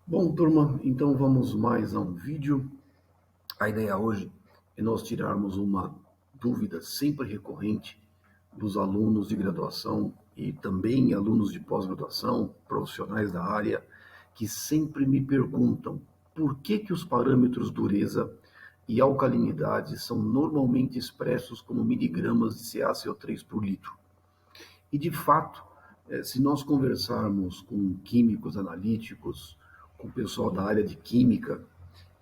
Bom, turma, então vamos mais a um vídeo. A ideia hoje é nós tirarmos uma dúvida sempre recorrente dos alunos de graduação e também alunos de pós-graduação, profissionais da área, que sempre me perguntam por que os parâmetros dureza e alcalinidade são normalmente expressos como miligramas de CaCO3 por litro. E, de fato, se nós conversarmos com químicos analíticos, com o pessoal da área de química,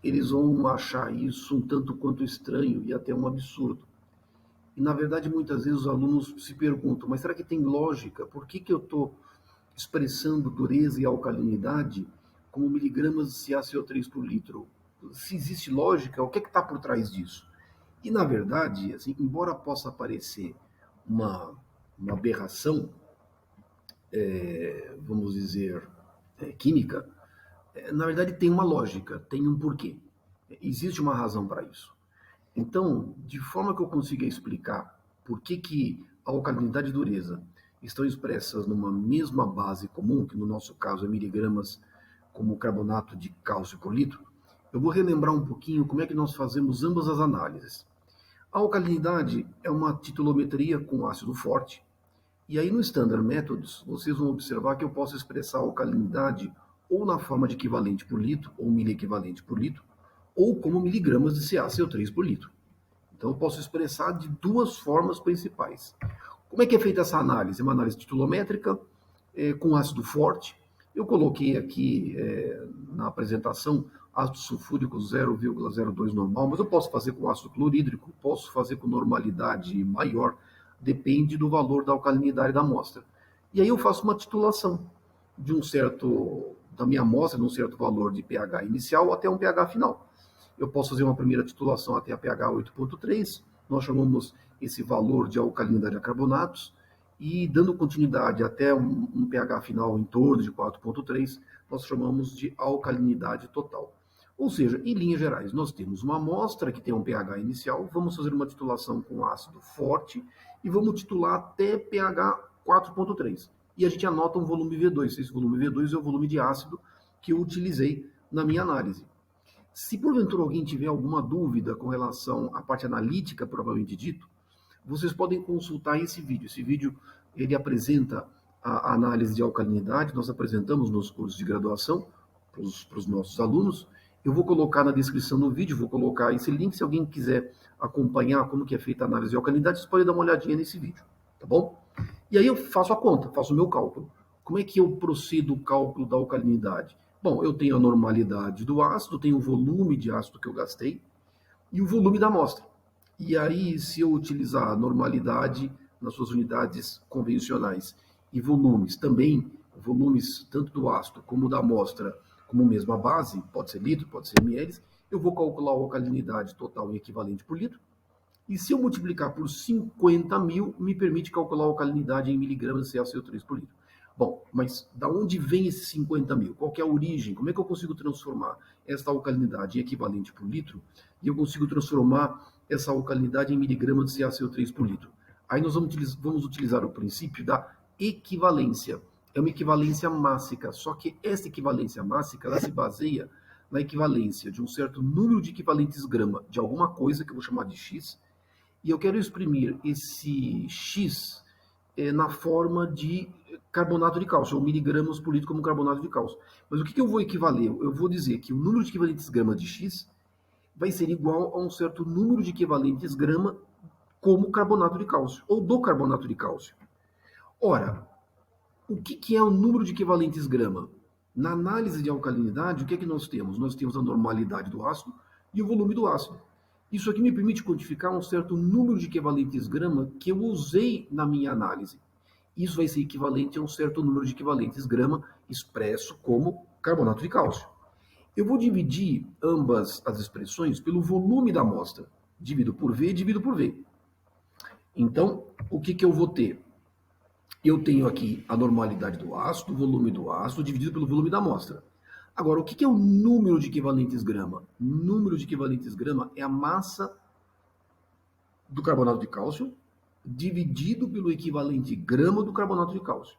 eles vão achar isso um tanto quanto estranho e até um absurdo. E, na verdade, muitas vezes os alunos se perguntam, mas será que tem lógica? Por que eu estou expressando dureza e alcalinidade como miligramas de CaCO3 por litro? Se existe lógica, o que está por trás disso? E, na verdade, assim, embora possa parecer uma, uma aberração, vamos dizer, química, na verdade tem uma lógica, tem um porquê. Existe uma razão para isso. Então, de forma que eu consiga explicar por que a alcalinidade e dureza estão expressas numa mesma base comum, que no nosso caso é miligramas como carbonato de cálcio por litro, eu vou relembrar um pouquinho como é que nós fazemos ambas as análises. A alcalinidade é uma titulometria com ácido forte, e aí no Standard Methods, vocês vão observar que eu posso expressar a alcalinidade ou na forma de equivalente por litro, ou miliequivalente por litro, ou como miligramas de CaCO3 por litro. Então eu posso expressar de duas formas principais. Como é que é feita essa análise? É uma análise titulométrica, com ácido forte. Eu coloquei aqui na apresentação ácido sulfúrico 0,02 normal, mas eu posso fazer com ácido clorídrico, posso fazer com normalidade maior, depende do valor da alcalinidade da amostra. E aí eu faço uma titulação de um certo da minha amostra, de um certo valor de pH inicial até um pH final. Eu posso fazer uma primeira titulação até a pH 8,3, nós chamamos esse valor de alcalinidade a carbonatos, e dando continuidade até um pH final em torno de 4,3, nós chamamos de alcalinidade total. Ou seja, em linhas gerais, nós temos uma amostra que tem um pH inicial, vamos fazer uma titulação com ácido forte e vamos titular até pH 4,3. E a gente anota um volume V2. Esse volume V2 é o volume de ácido que eu utilizei na minha análise. Se porventura alguém tiver alguma dúvida com relação à parte analítica, propriamente dito, vocês podem consultar esse vídeo. Esse vídeo ele apresenta a análise de alcalinidade, nós apresentamos nos cursos de graduação para os nossos alunos. Eu vou colocar na descrição do vídeo, vou colocar esse link, se alguém quiser acompanhar como que é feita a análise de alcalinidade, vocês podem dar uma olhadinha nesse vídeo, tá bom? E aí eu faço a conta, faço o meu cálculo. Como é que eu procedo o cálculo da alcalinidade? Bom, eu tenho a normalidade do ácido, tenho o volume de ácido que eu gastei e o volume da amostra. E aí, se eu utilizar a normalidade nas suas unidades convencionais e volumes também, volumes tanto do ácido como da amostra, como mesmo a base, pode ser litro, pode ser ml, eu vou calcular a alcalinidade total em equivalente por litro. E se eu multiplicar por 50 mil, me permite calcular a alcalinidade em miligramas de CaCO3 por litro. Bom, mas da onde vem esses 50 mil? Qual é a origem? Como é que eu consigo transformar esta alcalinidade em equivalente por litro? E eu consigo transformar essa alcalinidade em miligramas de CaCO3 por litro. Aí nós vamos utilizar o princípio da equivalência. É uma equivalência mássica, só que essa equivalência mássica ela se baseia na equivalência de um certo número de equivalentes grama de alguma coisa, que eu vou chamar de X, e eu quero exprimir esse X na forma de carbonato de cálcio, ou miligramas por litro como carbonato de cálcio. Mas o que eu vou equivaler? Eu vou dizer que o número de equivalentes grama de X vai ser igual a um certo número de equivalentes grama como carbonato de cálcio, ou do carbonato de cálcio. Ora, o que é o número de equivalentes grama? Na análise de alcalinidade, o que é que nós temos? Nós temos a normalidade do ácido e o volume do ácido. Isso aqui me permite quantificar um certo número de equivalentes grama que eu usei na minha análise. Isso vai ser equivalente a um certo número de equivalentes grama expresso como carbonato de cálcio. Eu vou dividir ambas as expressões pelo volume da amostra. Divido por V, divido por V. Então, o que eu vou ter? Eu tenho aqui a normalidade do ácido, o volume do ácido, dividido pelo volume da amostra. Agora, o que é o número de equivalentes grama? Número de equivalentes grama é a massa do carbonato de cálcio dividido pelo equivalente grama do carbonato de cálcio.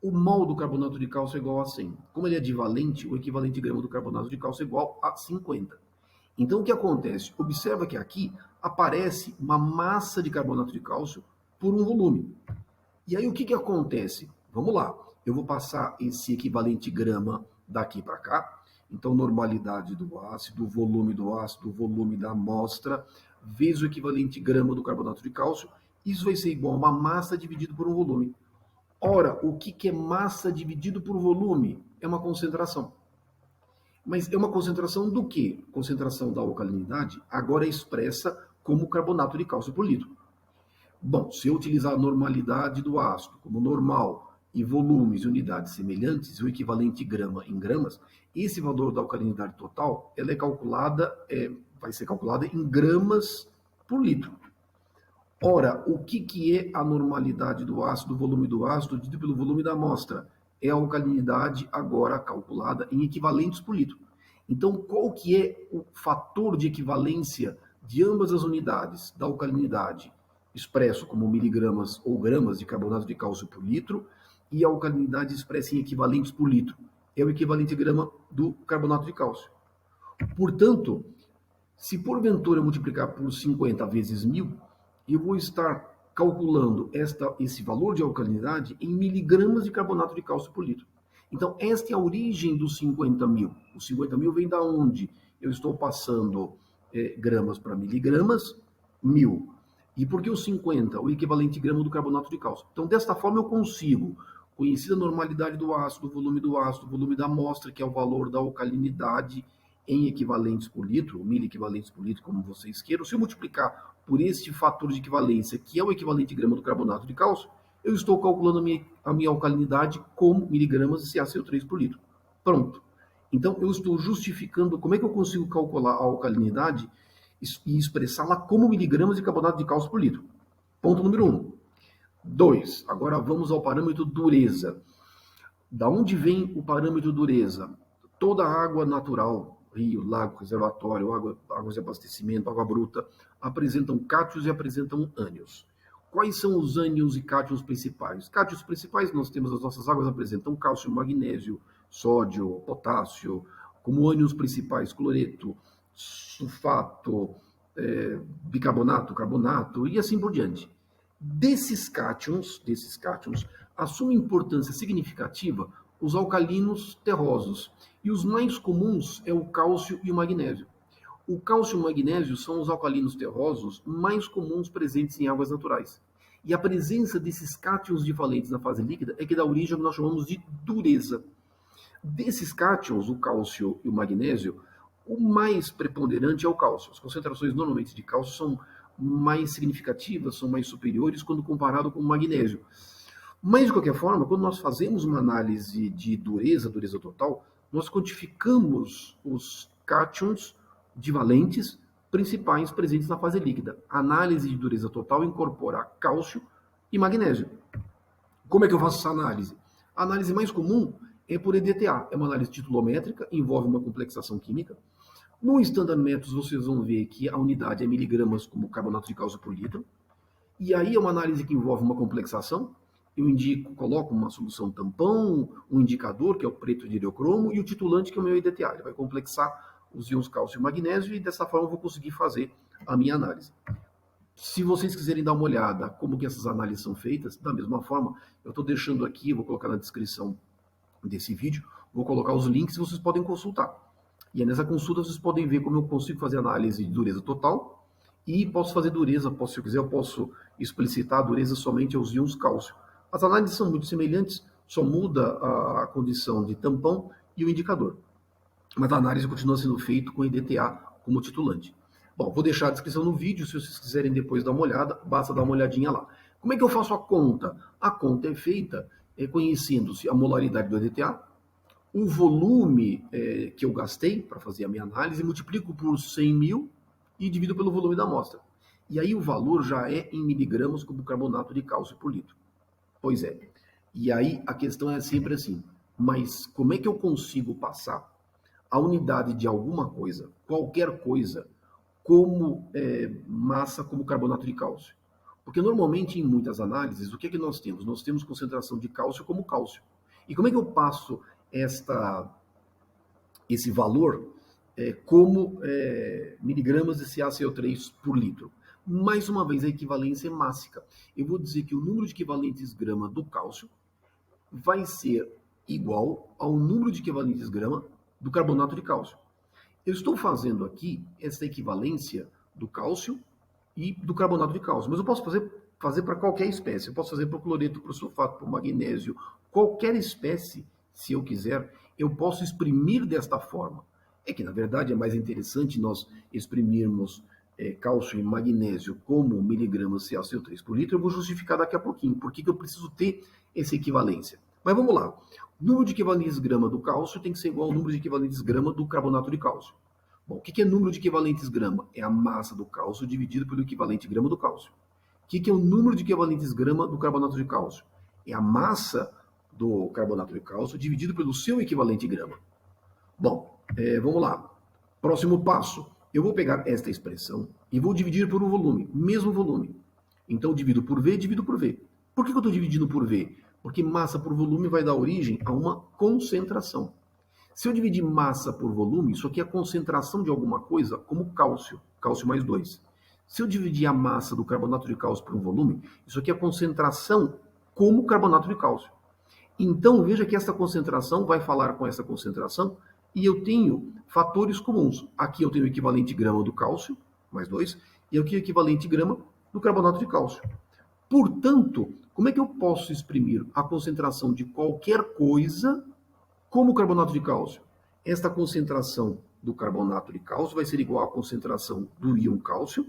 o mol do carbonato de cálcio é igual a 100. Como ele é divalente, o equivalente grama do carbonato de cálcio é igual a 50. Então, o que acontece? Observa que aqui aparece uma massa de carbonato de cálcio por um volume. E aí, o que acontece? Vamos lá. Eu vou passar esse equivalente grama daqui para cá. Então, normalidade do ácido, volume do ácido, volume da amostra, vezes o equivalente grama do carbonato de cálcio. Isso vai ser igual a uma massa dividido por um volume. Ora, o que é massa dividido por volume? É uma concentração. Mas é uma concentração do quê? Concentração da alcalinidade agora é expressa como carbonato de cálcio por litro. Bom, se eu utilizar a normalidade do ácido como normal e volumes e unidades semelhantes, o equivalente grama em gramas, esse valor da alcalinidade total ela é calculada, vai ser calculada em gramas por litro. Ora, o que é a normalidade do ácido, o volume do ácido, dividido pelo volume da amostra? É a alcalinidade agora calculada em equivalentes por litro. Então, qual que é o fator de equivalência de ambas as unidades da alcalinidade, expresso como miligramas ou gramas de carbonato de cálcio por litro, e a alcalinidade expressa em equivalentes por litro? É o equivalente grama do carbonato de cálcio. Portanto, se porventura eu multiplicar por 50 vezes 1000, eu vou estar calculando esse valor de alcalinidade em miligramas de carbonato de cálcio por litro. Então, esta é a origem dos 50.000. Os 50.000 vem da onde? Eu estou passando gramas para miligramas, 1000. E por que os 50? O equivalente grama do carbonato de cálcio. Então, desta forma, eu consigo, conhecida a normalidade do ácido, o volume da amostra, que é o valor da alcalinidade, em equivalentes por litro, miliequivalentes por litro, como vocês queiram, se eu multiplicar por este fator de equivalência, que é o equivalente grama do carbonato de cálcio, eu estou calculando a minha alcalinidade como miligramas de CaCO3 por litro. Pronto. Então, eu estou justificando como é que eu consigo calcular a alcalinidade e expressá-la como miligramas de carbonato de cálcio por litro. Ponto número 1. 2. Agora vamos ao parâmetro dureza. Da onde vem o parâmetro dureza? Toda água natural, rio, lago, reservatório, águas de abastecimento, água bruta, apresentam cátions e apresentam ânions. Quais são os ânions e cátions principais? Cátions principais nós temos as nossas águas apresentam cálcio, magnésio, sódio, potássio, como ânions principais, cloreto, sulfato, bicarbonato, carbonato e assim por diante. Desses cátions, assume importância significativa os alcalinos terrosos. E os mais comuns é o cálcio e o magnésio. O cálcio e o magnésio são os alcalinos terrosos mais comuns presentes em águas naturais. E a presença desses cátions divalentes na fase líquida é que dá origem ao que nós chamamos de dureza. Desses cátions, o cálcio e o magnésio, o mais preponderante é o cálcio. As concentrações normalmente de cálcio são mais significativas, são mais superiores quando comparado com o magnésio. Mas, de qualquer forma, quando nós fazemos uma análise de dureza total, nós quantificamos os cátions divalentes principais presentes na fase líquida. A análise de dureza total incorpora cálcio e magnésio. Como é que eu faço essa análise? A análise mais comum é por EDTA. É uma análise titulométrica, envolve uma complexação química. No Standard Methods, vocês vão ver que a unidade é miligramas como carbonato de cálcio por litro. E aí é uma análise que envolve uma complexação. Eu coloco uma solução tampão, um indicador, que é o preto de heliocromo, e o titulante, que é o meu EDTA. Ele vai complexar os íons cálcio e magnésio, e dessa forma eu vou conseguir fazer a minha análise. Se vocês quiserem dar uma olhada como que essas análises são feitas, da mesma forma, eu estou deixando aqui, vou colocar na descrição desse vídeo, vou colocar os links e vocês podem consultar. E nessa consulta vocês podem ver como eu consigo fazer análise de dureza total, e posso fazer dureza, se eu quiser, eu posso explicitar a dureza somente aos íons cálcio. As análises são muito semelhantes, só muda a condição de tampão e o indicador. Mas a análise continua sendo feita com EDTA como titulante. Bom, vou deixar a descrição no vídeo, se vocês quiserem depois dar uma olhada, basta dar uma olhadinha lá. Como é que eu faço a conta? A conta é feita conhecendo-se a molaridade do EDTA, o volume que eu gastei para fazer a minha análise, multiplico por 100.000 e divido pelo volume da amostra. E aí o valor já é em miligramas como carbonato de cálcio por litro. Pois é. E aí a questão é sempre assim, mas como é que eu consigo passar a unidade de alguma coisa, qualquer coisa, como massa, como carbonato de cálcio? Porque normalmente em muitas análises, o que é que nós temos? Nós temos concentração de cálcio como cálcio. E como é que eu passo esse valor como miligramas de CaCO3 por litro? Mais uma vez, a equivalência é mássica. Eu vou dizer que o número de equivalentes grama do cálcio vai ser igual ao número de equivalentes grama do carbonato de cálcio. Eu estou fazendo aqui essa equivalência do cálcio e do carbonato de cálcio, mas eu posso fazer para qualquer espécie. Eu posso fazer para o cloreto, para o sulfato, para o magnésio, qualquer espécie, se eu quiser, eu posso exprimir desta forma. É que, na verdade, é mais interessante nós exprimirmos cálcio e magnésio como miligramas CaCO3 por litro. Eu vou justificar daqui a pouquinho por que eu preciso ter essa equivalência. Mas vamos lá. O número de equivalentes grama do cálcio tem que ser igual ao número de equivalentes grama do carbonato de cálcio. Bom, o que é número de equivalentes grama? É a massa do cálcio dividido pelo equivalente grama do cálcio. O que é o número de equivalentes grama do carbonato de cálcio? É a massa do carbonato de cálcio dividido pelo seu equivalente grama. Bom, vamos lá. Próximo passo. Eu vou pegar esta expressão e vou dividir por um volume, mesmo volume. Então, divido por V, divido por V. Por que eu estou dividindo por V? Porque massa por volume vai dar origem a uma concentração. Se eu dividir massa por volume, isso aqui é a concentração de alguma coisa, como cálcio, cálcio mais 2. Se eu dividir a massa do carbonato de cálcio por um volume, isso aqui é a concentração como carbonato de cálcio. Então, veja que essa concentração vai falar com essa concentração e eu tenho fatores comuns. Aqui eu tenho o equivalente grama do cálcio, mais 2, e aqui o equivalente grama do carbonato de cálcio. Portanto, como é que eu posso exprimir a concentração de qualquer coisa como carbonato de cálcio? Esta concentração do carbonato de cálcio vai ser igual à concentração do íon cálcio,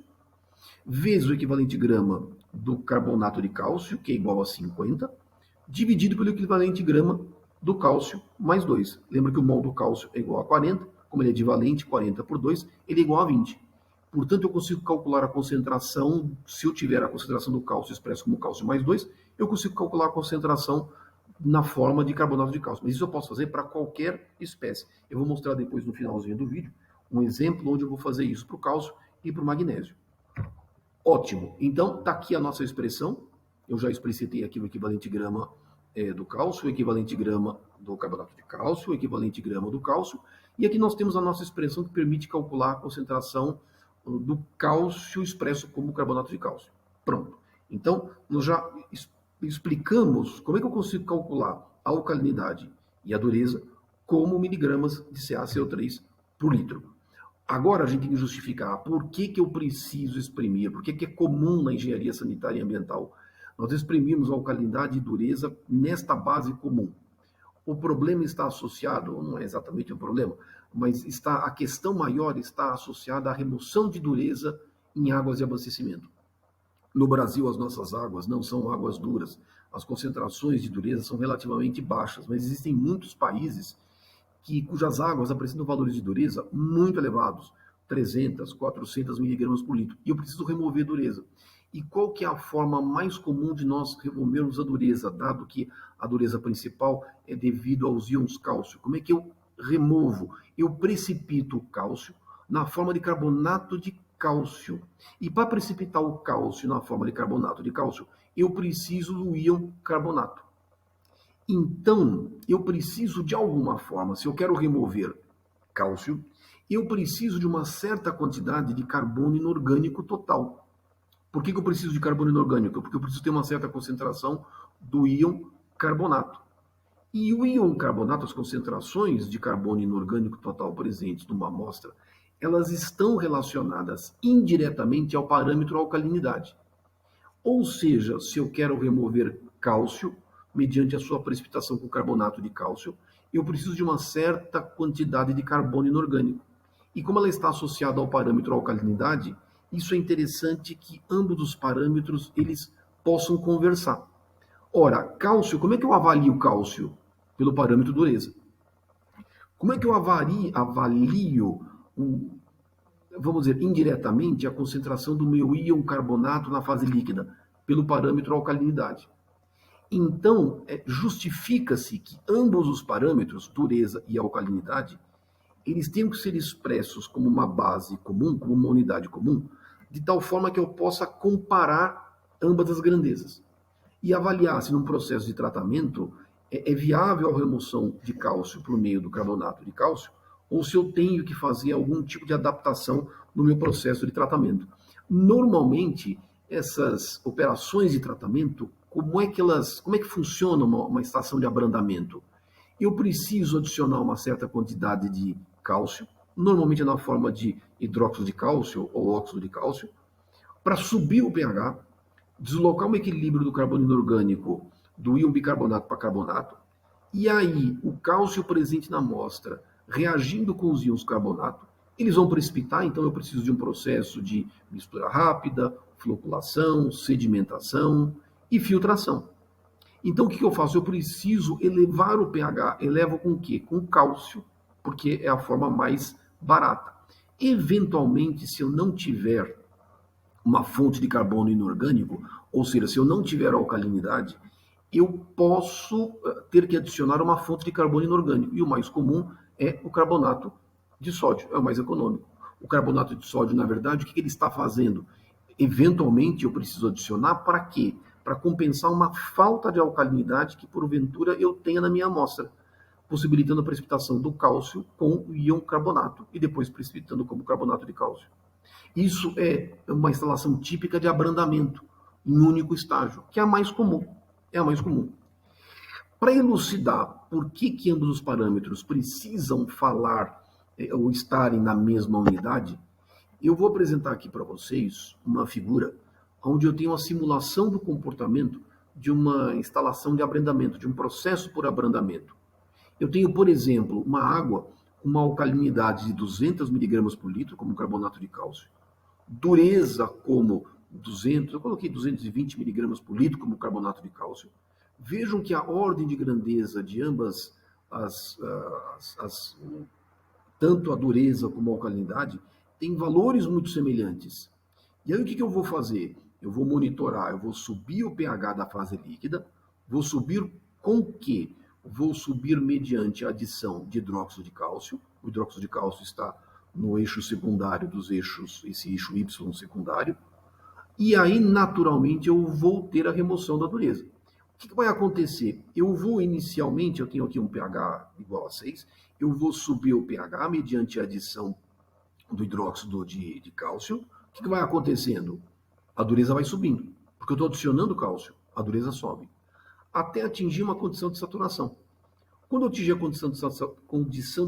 vezes o equivalente grama do carbonato de cálcio, que é igual a 50, dividido pelo equivalente grama do cálcio mais 2. Lembra que o mol do cálcio é igual a 40, como ele é divalente, 40 por 2, ele é igual a 20. Portanto, eu consigo calcular a concentração, se eu tiver a concentração do cálcio expresso como cálcio mais 2, eu consigo calcular a concentração na forma de carbonato de cálcio. Mas isso eu posso fazer para qualquer espécie. Eu vou mostrar depois no finalzinho do vídeo um exemplo onde eu vou fazer isso para o cálcio e para o magnésio. Ótimo. Então, está aqui a nossa expressão. Eu já explicitei aqui o equivalente grama do cálcio, o equivalente grama do carbonato de cálcio, o equivalente grama do cálcio. E aqui nós temos a nossa expressão que permite calcular a concentração do cálcio expresso como carbonato de cálcio. Pronto. Então, nós já explicamos como é que eu consigo calcular a alcalinidade e a dureza como miligramas de CaCO3 por litro. Agora a gente tem que justificar por que eu preciso exprimir, por que é comum na engenharia sanitária e ambiental nós exprimimos a alcalinidade e dureza nesta base comum. O problema está associado, não é exatamente um problema, mas a questão maior está associada à remoção de dureza em águas de abastecimento. No Brasil, as nossas águas não são águas duras, as concentrações de dureza são relativamente baixas, mas existem muitos países cujas águas apresentam valores de dureza muito elevados, 300, 400 miligramas por litro, e eu preciso remover dureza. E qual que é a forma mais comum de nós removermos a dureza, dado que a dureza principal é devido aos íons cálcio? Como é que eu removo? Eu precipito o cálcio na forma de carbonato de cálcio. E para precipitar o cálcio na forma de carbonato de cálcio, eu preciso do íon carbonato. Então, eu preciso de alguma forma, se eu quero remover cálcio, eu preciso de uma certa quantidade de carbono inorgânico total. Por que eu preciso de carbono inorgânico? Porque eu preciso ter uma certa concentração do íon carbonato. E o íon carbonato, as concentrações de carbono inorgânico total presentes numa amostra, elas estão relacionadas indiretamente ao parâmetro alcalinidade. Ou seja, se eu quero remover cálcio, mediante a sua precipitação com carbonato de cálcio, eu preciso de uma certa quantidade de carbono inorgânico. E como ela está associada ao parâmetro alcalinidade, isso é interessante que ambos os parâmetros eles possam conversar. Ora, cálcio, como é que eu avalio o cálcio? Pelo parâmetro dureza. Como é que eu avalio vamos dizer, indiretamente, a concentração do meu íon carbonato na fase líquida? Pelo parâmetro alcalinidade. Então, justifica-se que ambos os parâmetros, dureza e alcalinidade, eles têm que ser expressos como uma base comum, como uma unidade comum, de tal forma que eu possa comparar ambas as grandezas, e avaliar se num processo de tratamento é viável a remoção de cálcio por meio do carbonato de cálcio, ou se eu tenho que fazer algum tipo de adaptação no meu processo de tratamento. Normalmente, essas operações de tratamento, como é que funciona uma estação de abrandamento? Eu preciso adicionar uma certa quantidade de cálcio, normalmente na forma de hidróxido de cálcio ou óxido de cálcio, para subir o pH, deslocar um equilíbrio do carbono inorgânico do íon bicarbonato para carbonato, e aí o cálcio presente na amostra reagindo com os íons carbonato, eles vão precipitar, então eu preciso de um processo de mistura rápida, floculação, sedimentação e filtração. Então o que eu faço? Eu preciso elevar o pH. Elevo com o quê? Com cálcio, porque é a forma mais barata. Eventualmente, se eu não tiver uma fonte de carbono inorgânico, ou seja, se eu não tiver alcalinidade, eu posso ter que adicionar uma fonte de carbono inorgânico. E o mais comum é o carbonato de sódio, é o mais econômico. O carbonato de sódio, na verdade, o que ele está fazendo? Eventualmente eu preciso adicionar para quê? Para compensar uma falta de alcalinidade que porventura eu tenha na minha amostra, possibilitando a precipitação do cálcio com o íon carbonato e depois precipitando como carbonato de cálcio. Isso é uma instalação típica de abrandamento em único estágio, que é a mais comum. É a mais comum. Para elucidar por que ambos os parâmetros precisam falar ou estarem na mesma unidade, eu vou apresentar aqui para vocês uma figura onde eu tenho uma simulação do comportamento de uma instalação de abrandamento, de um processo por abrandamento. Eu tenho, por exemplo, uma água com uma alcalinidade de 200 miligramas por litro, como carbonato de cálcio, dureza como 200, eu coloquei 220 miligramas por litro como carbonato de cálcio. Vejam que a ordem de grandeza de ambas tanto a dureza como a alcalinidade, tem valores muito semelhantes. E aí o que eu vou fazer? Eu vou monitorar, eu vou subir o pH da fase líquida, vou subir com o quê? Vou subir mediante a adição de hidróxido de cálcio. O hidróxido de cálcio está no eixo secundário dos eixos, esse eixo Y secundário. E aí, naturalmente, eu vou ter a remoção da dureza. O que vai acontecer? Eu vou inicialmente, eu tenho aqui um pH igual a 6, eu vou subir o pH mediante a adição do hidróxido de cálcio. O que vai acontecendo? A dureza vai subindo, porque eu estou adicionando cálcio, a dureza sobe, até atingir uma condição de saturação. Quando eu atingir a condição de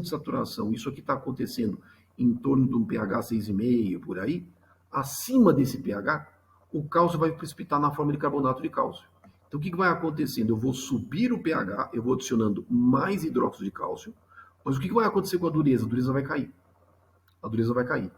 saturação, isso aqui está acontecendo em torno de um pH 6,5 por aí, acima desse pH, o cálcio vai precipitar na forma de carbonato de cálcio. Então o que vai acontecendo? Eu vou subir o pH, eu vou adicionando mais hidróxido de cálcio, mas o que vai acontecer com a dureza? A dureza vai cair. A dureza vai cair.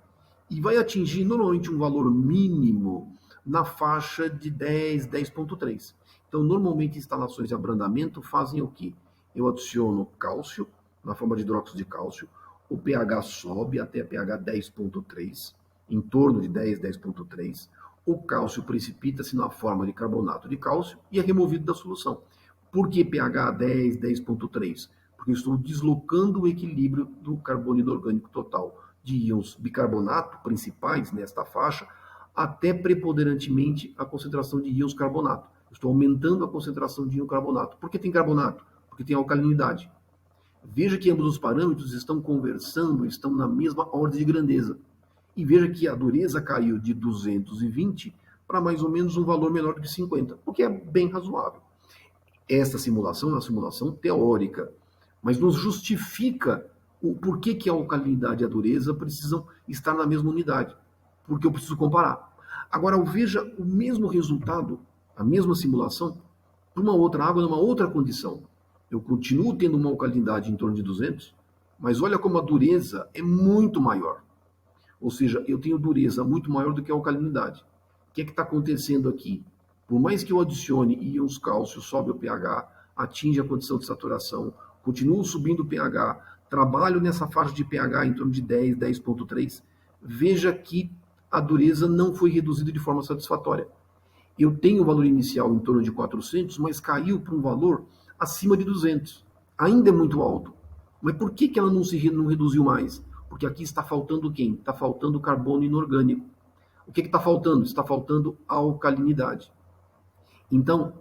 E vai atingir normalmente um valor mínimo na faixa de 10, 10,3. Então, normalmente, instalações de abrandamento fazem o quê? Eu adiciono cálcio, na forma de hidróxido de cálcio, o pH sobe até pH 10,3, em torno de 10, 10,3. O cálcio precipita-se na forma de carbonato de cálcio e é removido da solução. Por que pH 10, 10,3? Porque eu estou deslocando o equilíbrio do carbono inorgânico total de íons bicarbonato principais nesta faixa até preponderantemente a concentração de íons carbonato. Eu estou aumentando a concentração de íon carbonato. Por que tem carbonato? Porque tem alcalinidade. Veja que ambos os parâmetros estão conversando, estão na mesma ordem de grandeza. E veja que a dureza caiu de 220 para mais ou menos um valor menor do que 50, o que é bem razoável. Esta simulação é uma simulação teórica, mas nos justifica o porquê que a alcalinidade e a dureza precisam estar na mesma unidade, porque eu preciso comparar. Agora, veja o mesmo resultado, a mesma simulação, para uma outra água, numa outra condição. Eu continuo tendo uma alcalinidade em torno de 200, mas olha como a dureza é muito maior. Ou seja, eu tenho dureza muito maior do que a alcalinidade. O que é que está acontecendo aqui? Por mais que eu adicione íons cálcio, sobe o pH, atinge a condição de saturação, continuo subindo o pH, trabalho nessa faixa de pH em torno de 10, 10,3, veja que a dureza não foi reduzida de forma satisfatória. Eu tenho o valor inicial em torno de 400, mas caiu para um valor acima de 200. Ainda é muito alto. Mas por que ela não reduziu mais? Porque aqui está faltando quem? Está faltando carbono inorgânico. O que está faltando? Está faltando a alcalinidade. Então,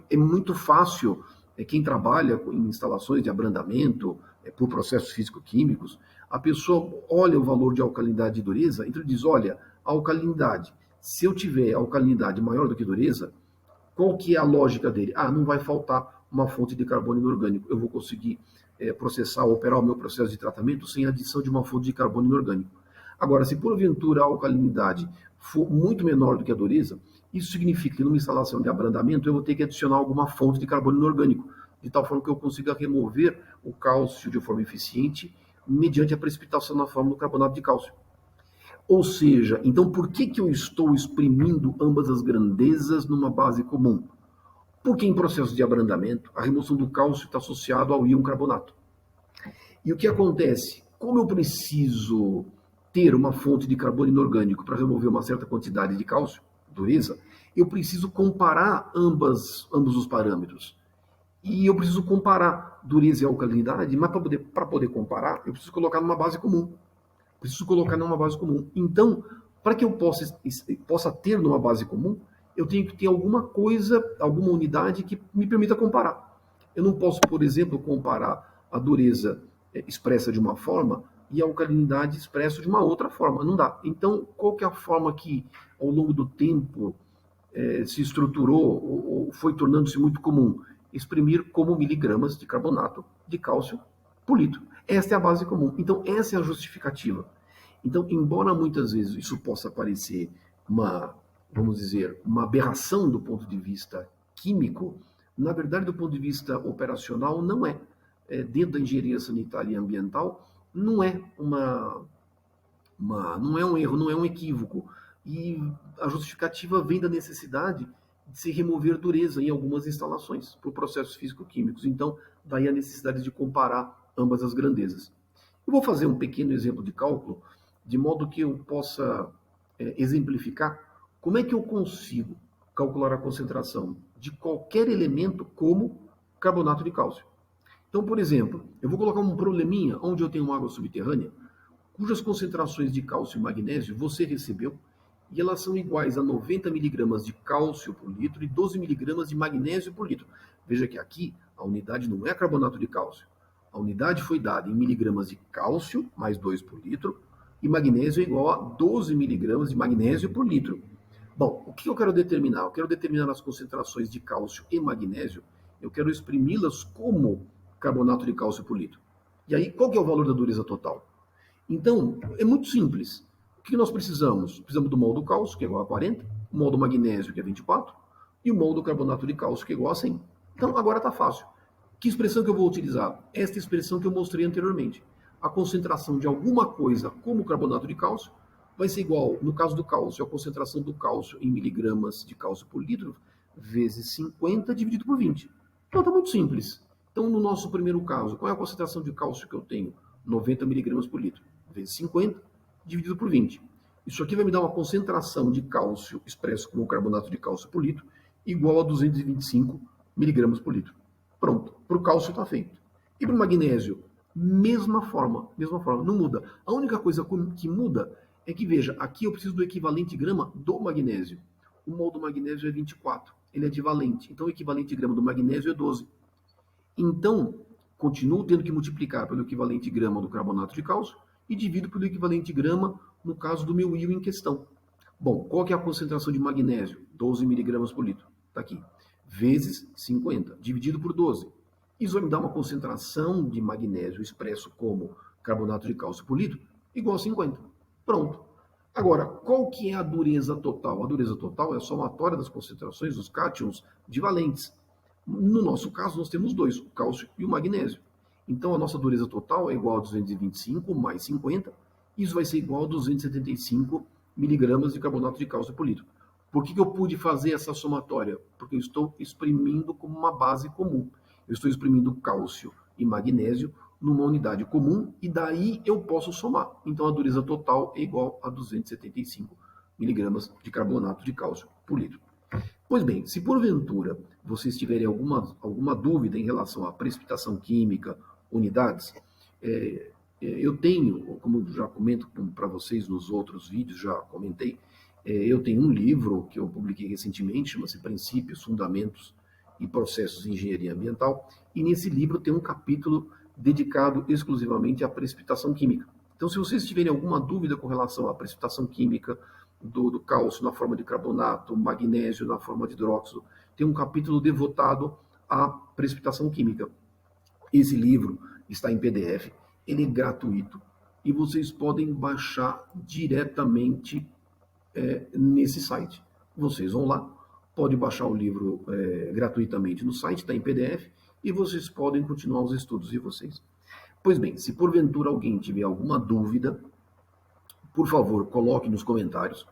é muito fácil, quem trabalha em instalações de abrandamento, por processos físico-químicos, a pessoa olha o valor de alcalinidade e dureza, então diz, olha, a alcalinidade, se eu tiver alcalinidade maior do que dureza, qual que é a lógica dele? Ah, não vai faltar uma fonte de carbono inorgânico, eu vou conseguir processar, operar o meu processo de tratamento sem adição de uma fonte de carbono inorgânico. Agora, se porventura a alcalinidade for muito menor do que a dureza, isso significa que numa instalação de abrandamento eu vou ter que adicionar alguma fonte de carbono inorgânico, de tal forma que eu consiga remover o cálcio de forma eficiente mediante a precipitação na forma do carbonato de cálcio. Ou seja, então por que eu estou exprimindo ambas as grandezas numa base comum? Porque em processo de abrandamento, a remoção do cálcio está associado ao íon carbonato. E o que acontece? Como eu preciso ter uma fonte de carbono inorgânico para remover uma certa quantidade de cálcio, dureza, eu preciso comparar ambos os parâmetros. E eu preciso comparar dureza e alcalinidade, mas para poder comparar, eu preciso colocar numa base comum. Preciso colocar numa base comum. Então, para que eu possa ter numa base comum, eu tenho que ter alguma coisa, alguma unidade que me permita comparar. Eu não posso, por exemplo, comparar a dureza expressa de uma forma e a alcalinidade expressa de uma outra forma. Não dá. Então, qual que é a forma que, ao longo do tempo, se estruturou ou foi tornando-se muito comum? Exprimir como miligramas de carbonato de cálcio por litro. Esta é a base comum. Então, essa é a justificativa. Então, embora muitas vezes isso possa parecer uma, vamos dizer, uma aberração do ponto de vista químico, na verdade, do ponto de vista operacional, não é. Dentro da engenharia sanitária e ambiental, não é não é um erro, não é um equívoco. E a justificativa vem da necessidade de se remover dureza em algumas instalações por processos físico-químicos. Então, daí a necessidade de comparar ambas as grandezas. Eu vou fazer um pequeno exemplo de cálculo, de modo que eu possa exemplificar como é que eu consigo calcular a concentração de qualquer elemento como carbonato de cálcio. Então, por exemplo, eu vou colocar um probleminha onde eu tenho uma água subterrânea, cujas concentrações de cálcio e magnésio você recebeu, e elas são iguais a 90 miligramas de cálcio por litro e 12 miligramas de magnésio por litro. Veja que aqui a unidade não é carbonato de cálcio. A unidade foi dada em miligramas de cálcio, mais 2 por litro, e magnésio é igual a 12 miligramas de magnésio por litro. Bom, o que eu quero determinar? Eu quero determinar as concentrações de cálcio e magnésio, eu quero exprimi-las como carbonato de cálcio por litro. E aí, qual que é o valor da dureza total? Então, é muito simples. O que nós precisamos? Precisamos do mol do cálcio, que é igual a 40, o mol do magnésio, que é 24, e o mol do carbonato de cálcio, que é igual a 100. Então, agora está fácil. Que expressão que eu vou utilizar? Esta expressão que eu mostrei anteriormente. A concentração de alguma coisa, como carbonato de cálcio, vai ser igual, no caso do cálcio, a concentração do cálcio em miligramas de cálcio por litro, vezes 50 dividido por 20. Então, está muito simples. Então, no nosso primeiro caso, qual é a concentração de cálcio que eu tenho? 90 miligramas por litro, vezes 50, dividido por 20. Isso aqui vai me dar uma concentração de cálcio expresso como carbonato de cálcio por litro, igual a 225 miligramas por litro. Pronto, para o cálcio está feito. E para o magnésio, mesma forma, não muda. A única coisa que muda é que, veja, aqui eu preciso do equivalente grama do magnésio. O mol do magnésio é 24, ele é equivalente. Então o equivalente grama do magnésio é 12. Então, continuo tendo que multiplicar pelo equivalente grama do carbonato de cálcio e divido pelo equivalente grama no caso do meu íon em questão. Bom, qual que é a concentração de magnésio? 12 miligramas por litro. Está aqui. Vezes 50, dividido por 12. Isso vai me dar uma concentração de magnésio expresso como carbonato de cálcio por litro igual a 50. Pronto. Agora, qual que é a dureza total? A dureza total é a somatória das concentrações dos cátions de valentes. No nosso caso, nós temos dois, o cálcio e o magnésio. Então, a nossa dureza total é igual a 225 mais 50. Isso vai ser igual a 275 miligramas de carbonato de cálcio por litro. Por que eu pude fazer essa somatória? Porque eu estou exprimindo como uma base comum. Eu estou exprimindo cálcio e magnésio numa unidade comum e daí eu posso somar. Então, a dureza total é igual a 275 miligramas de carbonato de cálcio por litro. Pois bem, se porventura vocês tiverem alguma dúvida em relação à precipitação química, unidades, eu tenho, como já comento para vocês nos outros vídeos, já comentei, Eu tenho um livro que eu publiquei recentemente, chama-se Princípios, Fundamentos e Processos de Engenharia Ambiental, e nesse livro tem um capítulo dedicado exclusivamente à precipitação química. Então, se vocês tiverem alguma dúvida com relação à precipitação química do cálcio na forma de carbonato, magnésio na forma de hidróxido, tem um capítulo devotado à precipitação química. Esse livro está em PDF, ele é gratuito e vocês podem baixar diretamente nesse site. Vocês vão lá, pode baixar o livro gratuitamente no site, está em PDF, e vocês podem continuar os estudos de vocês. Pois bem, se porventura alguém tiver alguma dúvida, por favor, coloque nos comentários.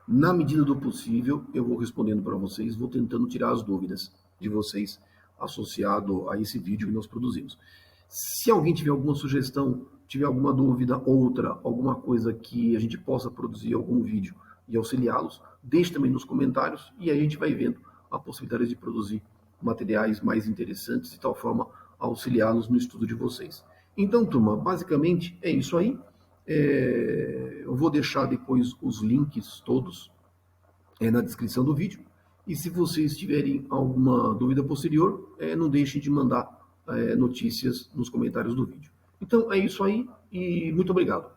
Na medida do possível, eu vou respondendo para vocês, vou tentando tirar as dúvidas de vocês associado a esse vídeo que nós produzimos. Se alguém tiver alguma sugestão, tiver alguma dúvida, outra, alguma coisa que a gente possa produzir algum vídeo e auxiliá-los, deixe também nos comentários e aí a gente vai vendo a possibilidade de produzir materiais mais interessantes, de tal forma auxiliá-los no estudo de vocês. Então, turma, basicamente é isso aí. Eu vou deixar depois os links todos na descrição do vídeo. E se vocês tiverem alguma dúvida posterior, não deixem de mandar notícias nos comentários do vídeo. Então é isso aí e muito obrigado.